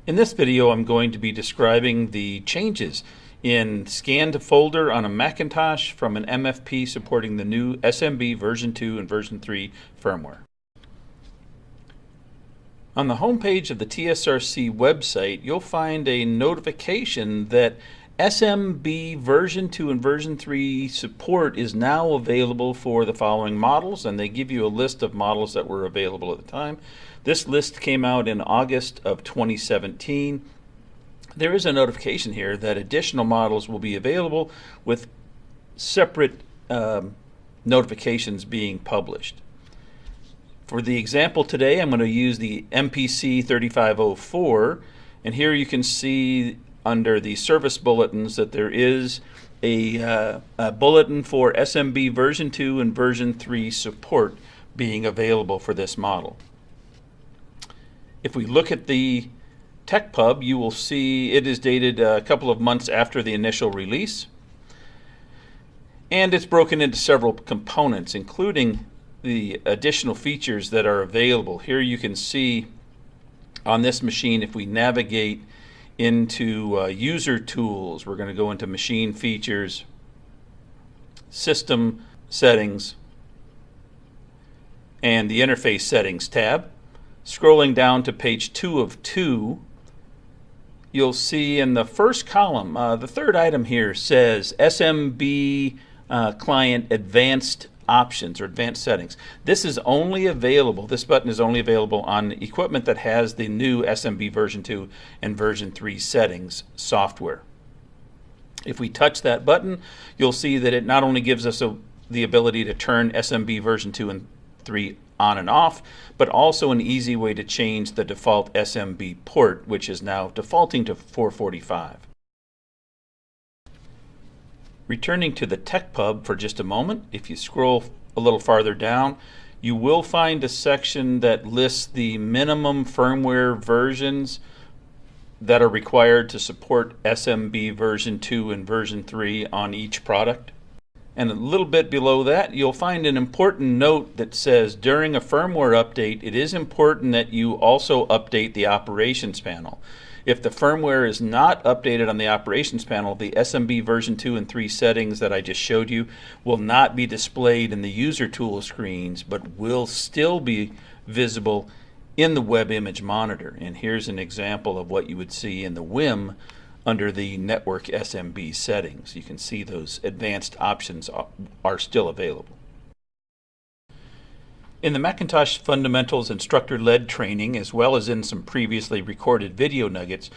In this video, I'm going to be describing the changes in scan to folder on a Macintosh from an MFP supporting the new SMB version 2 and version 3 firmware. On the home page of the TSRC website, you'll find a notification that SMB version 2 and version 3 support is now available for the following models, and they give you a list of models that were available at the time. This list came out in August of 2017. There is a notification here that additional models will be available with separate notifications being published. For the example today, I'm going to use the MPC 3504, and here you can see under the service bulletins that there is a bulletin for SMB version 2 and version 3 support being available for this model. If we look at the TechPub, you will see it is dated a couple of months after the initial release, and it's broken into several components, including the additional features that are available. Here you can see on this machine, if we navigate into user tools, we're going to go into machine features, system settings, and the interface settings tab. Scrolling down to page 2 of 2, you'll see in the first column, the third item here says SMB client advanced options or advanced settings. This is only available, this button is only available on equipment that has the new SMB version 2 and version 3 settings software. If we touch that button, you'll see that it not only gives us the ability to turn SMB version 2 and 3 on and off, but also an easy way to change the default SMB port, which is now defaulting to 445. Returning to the TechPub for just a moment, if you scroll a little farther down, you will find a section that lists the minimum firmware versions that are required to support SMB version 2 and version 3 on each product. And a little bit below that, you'll find an important note that says during a firmware update, it is important that you also update the operations panel. If the firmware is not updated on the operations panel, the SMB version 2 and 3 settings that I just showed you will not be displayed in the user tool screens, but will still be visible in the web image monitor. And here's an example of what you would see in the WIM under the network SMB settings. You can see those advanced options are still available. In the Macintosh Fundamentals instructor-led training, as well as in some previously recorded video nuggets,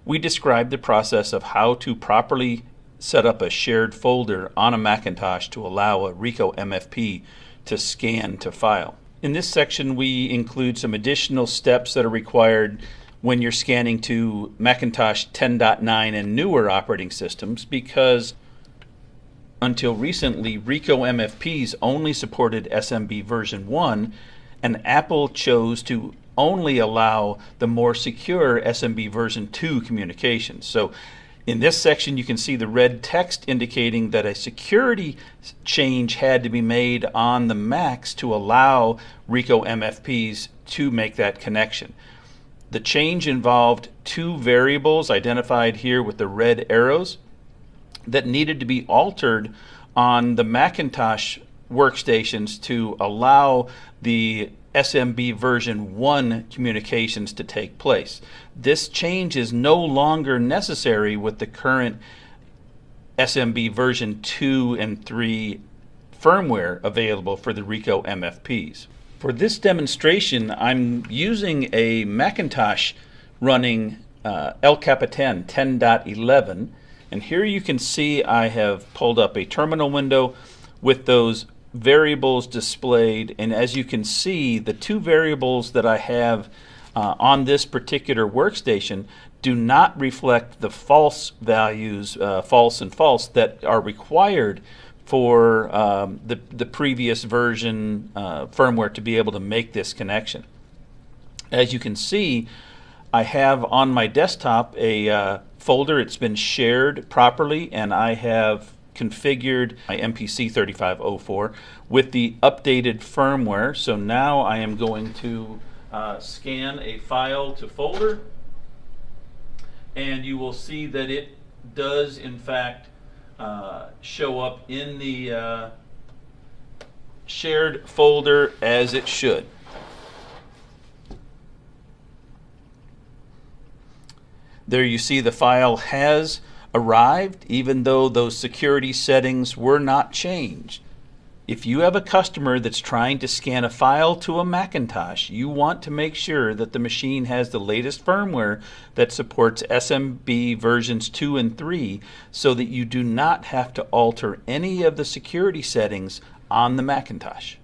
we described the process of how to properly set up a shared folder on a Macintosh to allow a Ricoh MFP to scan to file. In this section, we include some additional steps that are required when you're scanning to Macintosh 10.9 and newer operating systems, because until recently, Ricoh MFPs only supported SMB version 1, and Apple chose to only allow the more secure SMB version 2 communications. So in this section, you can see the red text indicating that a security change had to be made on the Macs to allow Ricoh MFPs to make that connection. The change involved two variables identified here with the red arrows that needed to be altered on the Macintosh workstations to allow the SMB version 1 communications to take place. This change is no longer necessary with the current SMB version 2 and 3 firmware available for the Ricoh MFPs. For this demonstration, I'm using a Macintosh running El Capitan 10.11, and here you can see I have pulled up a terminal window with those variables displayed, and as you can see, the two variables that I have on this particular workstation do not reflect the false values, false and false, that are required for the previous version firmware to be able to make this connection. As you can see, I have on my desktop a folder. It's been shared properly, and I have configured my MPC 3504 with the updated firmware. So now I am going to scan a file to folder, and you will see that it does in fact show up in the shared folder as it should. There you see the file has arrived even though those security settings were not changed. If you have a customer that's trying to scan a file to a Macintosh, you want to make sure that the machine has the latest firmware that supports SMB versions 2 and 3 so that you do not have to alter any of the security settings on the Macintosh.